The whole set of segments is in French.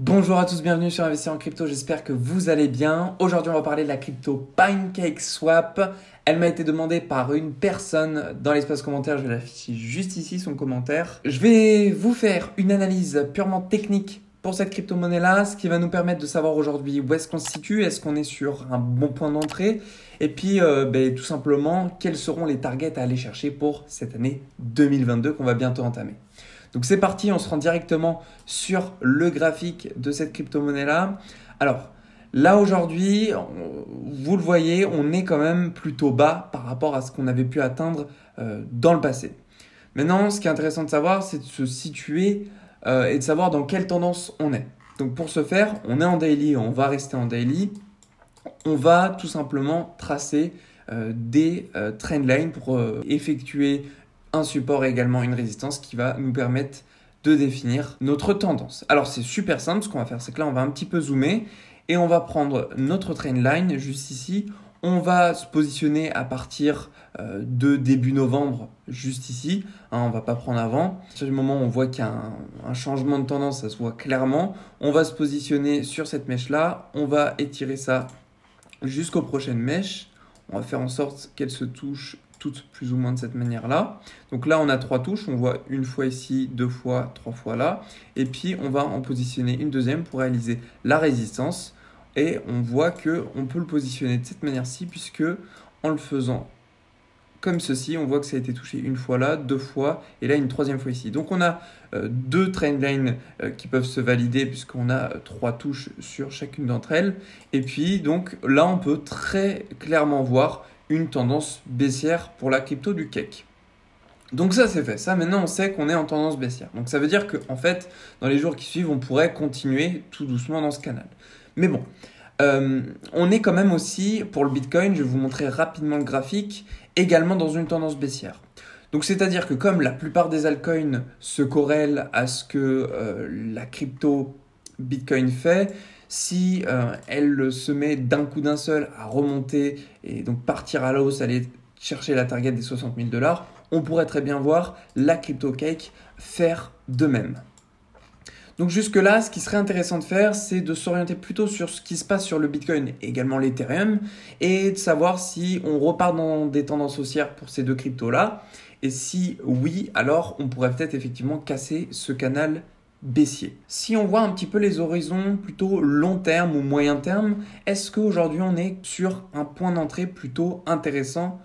Bonjour à tous, bienvenue sur Investir en crypto, j'espère que vous allez bien. Aujourd'hui on va parler de la crypto PancakeSwap. Elle m'a été demandée par une personne dans l'espace commentaire, je vais l'afficher juste ici son commentaire. Je vais vous faire une analyse purement technique pour cette crypto-monnaie-là, ce qui va nous permettre de savoir aujourd'hui où est-ce qu'on se situe, est-ce qu'on est sur un bon point d'entrée, et puis tout simplement quels seront les targets à aller chercher pour cette année 2022 qu'on va bientôt entamer. Donc c'est parti, on se rend directement sur le graphique de cette crypto-monnaie-là. Alors là aujourd'hui, vous le voyez, on est quand même plutôt bas par rapport à ce qu'on avait pu atteindre dans le passé. Maintenant, ce qui est intéressant de savoir, c'est de se situer et de savoir dans quelle tendance on est. Donc pour ce faire, on est en daily, on va rester en daily. On va tout simplement tracer des trendlines pour effectuer un support et également une résistance qui va nous permettre de définir notre tendance. Alors c'est super simple, ce qu'on va faire c'est que là on va un petit peu zoomer et on va prendre notre trendline juste ici. On va se positionner à partir de début novembre juste ici, on ne va pas prendre avant. À partir du moment où on voit qu'il y a un changement de tendance, ça se voit clairement. On va se positionner sur cette mèche là, on va étirer ça jusqu'aux prochaines mèches. On va faire en sorte qu'elles se touchent toutes plus ou moins de cette manière-là. Donc là, on a 3 touches. On voit une fois ici, 2 fois, 3 fois là. Et puis, on va en positionner une deuxième pour réaliser la résistance. Et on voit qu'on peut le positionner de cette manière-ci puisque en le faisant comme ceci, on voit que ça a été touché une fois là, 2 fois, et là une troisième fois ici. Donc on a deux trendlines qui peuvent se valider puisqu'on a 3 touches sur chacune d'entre elles. Et puis donc là on peut très clairement voir une tendance baissière pour la crypto du cake. Donc ça c'est fait, ça maintenant on sait qu'on est en tendance baissière. Donc ça veut dire qu'en fait dans les jours qui suivent on pourrait continuer tout doucement dans ce canal. Mais bon, on est quand même aussi, pour le Bitcoin, je vais vous montrer rapidement le graphique, également dans une tendance baissière. Donc c'est-à-dire que comme la plupart des altcoins se corrèlent à ce que la crypto Bitcoin fait, si elle se met d'un coup d'un seul à remonter et donc partir à la hausse, aller chercher la target des 60 000 $, on pourrait très bien voir la crypto cake faire de même. Donc jusque-là, ce qui serait intéressant de faire, c'est de s'orienter plutôt sur ce qui se passe sur le Bitcoin et également l'Ethereum et de savoir si on repart dans des tendances haussières pour ces deux cryptos-là. Et si oui, alors on pourrait peut-être effectivement casser ce canal baissier. Si on voit un petit peu les horizons plutôt long terme ou moyen terme, est-ce qu'aujourd'hui on est sur un point d'entrée plutôt intéressant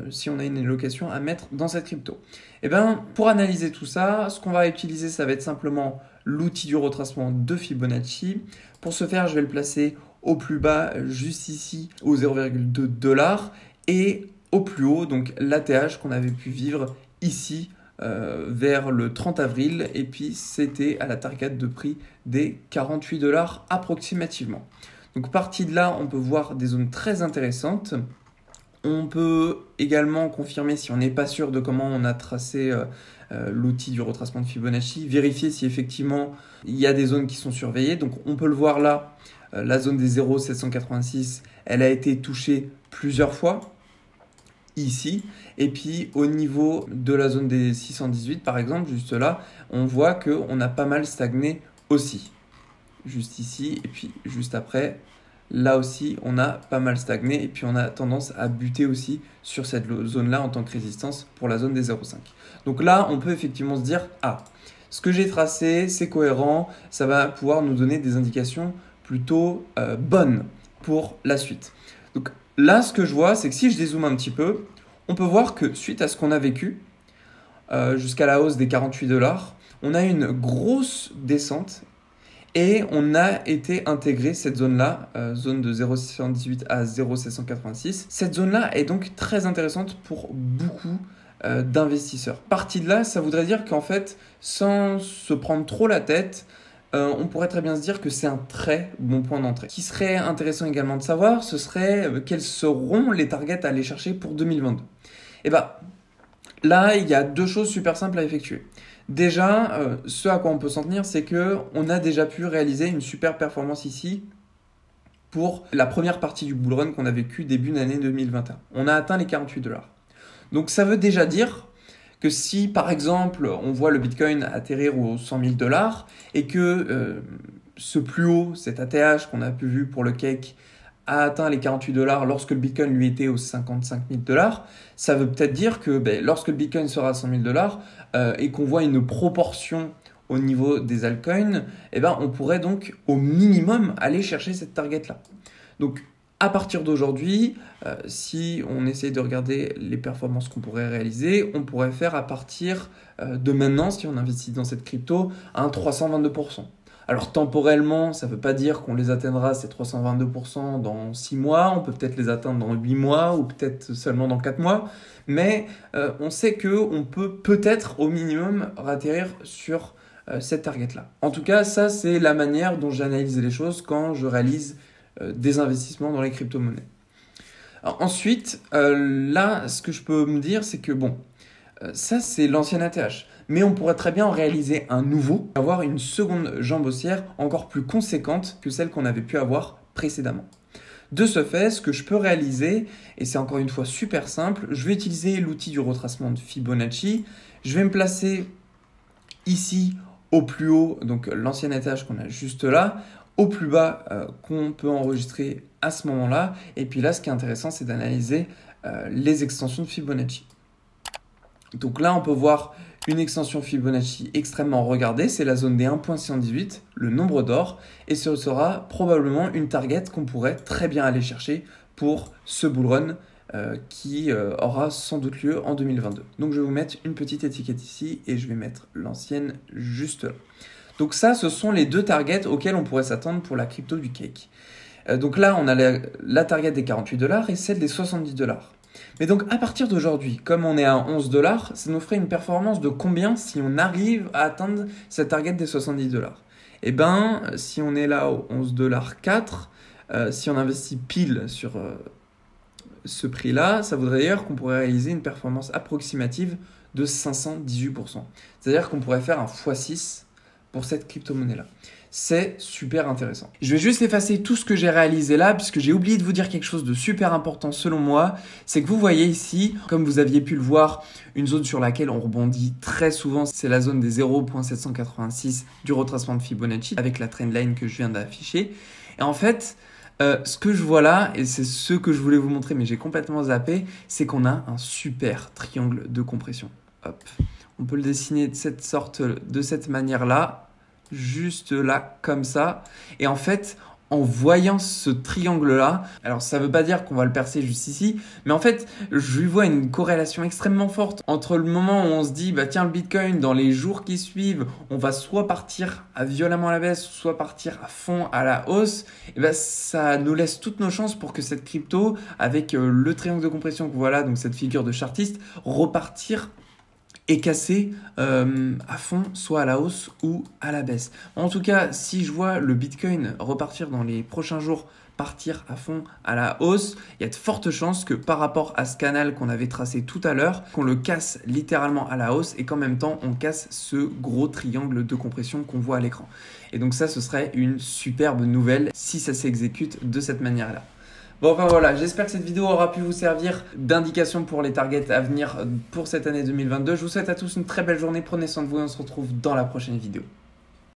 si on a une allocation à mettre dans cette crypto? Et bien, pour analyser tout ça, ce qu'on va utiliser, ça va être simplement l'outil du retracement de Fibonacci. Pour ce faire, je vais le placer au plus bas, juste ici, au 0,2 $, et au plus haut, donc l'ATH qu'on avait pu vivre ici, vers le 30 avril, et puis c'était à la target de prix des 48 $ approximativement. Donc parti de là, on peut voir des zones très intéressantes. On peut également confirmer, si on n'est pas sûr de comment on a tracé l'outil du retracement de Fibonacci, vérifier si effectivement il y a des zones qui sont surveillées. Donc on peut le voir là, la zone des 0,786, elle a été touchée plusieurs fois ici. Et puis au niveau de la zone des 618 par exemple, juste là, on voit qu'on a pas mal stagné aussi. Juste ici et puis juste après. Là aussi, on a pas mal stagné et puis on a tendance à buter aussi sur cette zone-là en tant que résistance pour la zone des 0,5. Donc là, on peut effectivement se dire, ah, ce que j'ai tracé, c'est cohérent, ça va pouvoir nous donner des indications plutôt bonnes pour la suite. Donc là, ce que je vois, c'est que si je dézoome un petit peu, on peut voir que suite à ce qu'on a vécu, jusqu'à la hausse des 48 $, on a une grosse descente. Et on a été intégré cette zone-là, zone de 0,618 à 0,786. Cette zone-là est donc très intéressante pour beaucoup d'investisseurs. Parti de là, ça voudrait dire qu'en fait, sans se prendre trop la tête, on pourrait très bien se dire que c'est un très bon point d'entrée. Ce qui serait intéressant également de savoir, ce serait quels seront les targets à aller chercher pour 2022. Et bien, là, il y a deux choses super simples à effectuer. Déjà, ce à quoi on peut s'en tenir, c'est qu'on a déjà pu réaliser une super performance ici pour la première partie du bull run qu'on a vécu début d'année 2021. On a atteint les 48 $. Donc ça veut déjà dire que si par exemple on voit le Bitcoin atterrir aux 100 000 $ et que ce plus haut, cet ATH qu'on a pu vu pour le cake, a atteint les 48 $ lorsque le Bitcoin lui était aux 55 000 $, ça veut peut-être dire que lorsque le Bitcoin sera à 100 000 $ et qu'on voit une proportion au niveau des altcoins, on pourrait donc au minimum aller chercher cette target-là. Donc à partir d'aujourd'hui, si on essaye de regarder les performances qu'on pourrait réaliser, on pourrait faire à partir de maintenant, si on investit dans cette crypto, un 322%. Alors temporellement, ça ne veut pas dire qu'on les atteindra ces 322% dans 6 mois, on peut peut-être les atteindre dans 8 mois ou peut-être seulement dans 4 mois, mais on sait qu'on peut peut-être au minimum atterrir sur cette target-là. En tout cas, ça c'est la manière dont j'analyse les choses quand je réalise des investissements dans les crypto-monnaies. Alors, ensuite, là, ce que je peux me dire, c'est que ça c'est l'ancien ATH. Mais on pourrait très bien en réaliser un nouveau, avoir une seconde jambe haussière encore plus conséquente que celle qu'on avait pu avoir précédemment. De ce fait, ce que je peux réaliser, et c'est encore une fois super simple, je vais utiliser l'outil du retracement de Fibonacci. Je vais me placer ici au plus haut, donc l'ancien ATH qu'on a juste là, au plus bas qu'on peut enregistrer à ce moment-là. Et puis là, ce qui est intéressant, c'est d'analyser les extensions de Fibonacci. Donc là, on peut voir une extension Fibonacci extrêmement regardée, c'est la zone des 1.118, le nombre d'or, et ce sera probablement une target qu'on pourrait très bien aller chercher pour ce bull run qui aura sans doute lieu en 2022. Donc je vais vous mettre une petite étiquette ici et je vais mettre l'ancienne juste là. Donc ça, ce sont les deux targets auxquels on pourrait s'attendre pour la crypto du cake. Donc là, on a la target des 48 $ et celle des 70 $. Mais donc à partir d'aujourd'hui, comme on est à 11 $, ça nous ferait une performance de combien si on arrive à atteindre cette target des 70 $? Si on est là au 11,4 $, si on investit pile sur ce prix-là, ça voudrait dire qu'on pourrait réaliser une performance approximative de 518%. C'est-à-dire qu'on pourrait faire un x6 pour cette crypto-monnaie-là. C'est super intéressant. Je vais juste effacer tout ce que j'ai réalisé là, puisque j'ai oublié de vous dire quelque chose de super important selon moi. C'est que vous voyez ici, comme vous aviez pu le voir, une zone sur laquelle on rebondit très souvent, c'est la zone des 0.786 du retracement de Fibonacci, avec la trendline que je viens d'afficher. Et en fait, ce que je vois là, et c'est ce que je voulais vous montrer, mais j'ai complètement zappé, c'est qu'on a un super triangle de compression. Hop. On peut le dessiner de cette manière-là, juste là, comme ça. Et en fait, en voyant ce triangle-là, alors ça ne veut pas dire qu'on va le percer juste ici, mais en fait, je vois une corrélation extrêmement forte entre le moment où on se dit, tiens, le Bitcoin, dans les jours qui suivent, on va soit partir violemment à la baisse, soit partir à fond à la hausse. Et ça nous laisse toutes nos chances pour que cette crypto, avec le triangle de compression que voilà, donc cette figure de chartiste, repartir et casser à fond, soit à la hausse ou à la baisse. En tout cas, si je vois le Bitcoin repartir dans les prochains jours, partir à fond à la hausse, il y a de fortes chances que par rapport à ce canal qu'on avait tracé tout à l'heure, qu'on le casse littéralement à la hausse et qu'en même temps, on casse ce gros triangle de compression qu'on voit à l'écran. Et donc ça, ce serait une superbe nouvelle si ça s'exécute de cette manière-là. Bon, voilà, j'espère que cette vidéo aura pu vous servir d'indication pour les targets à venir pour cette année 2022. Je vous souhaite à tous une très belle journée, prenez soin de vous et on se retrouve dans la prochaine vidéo.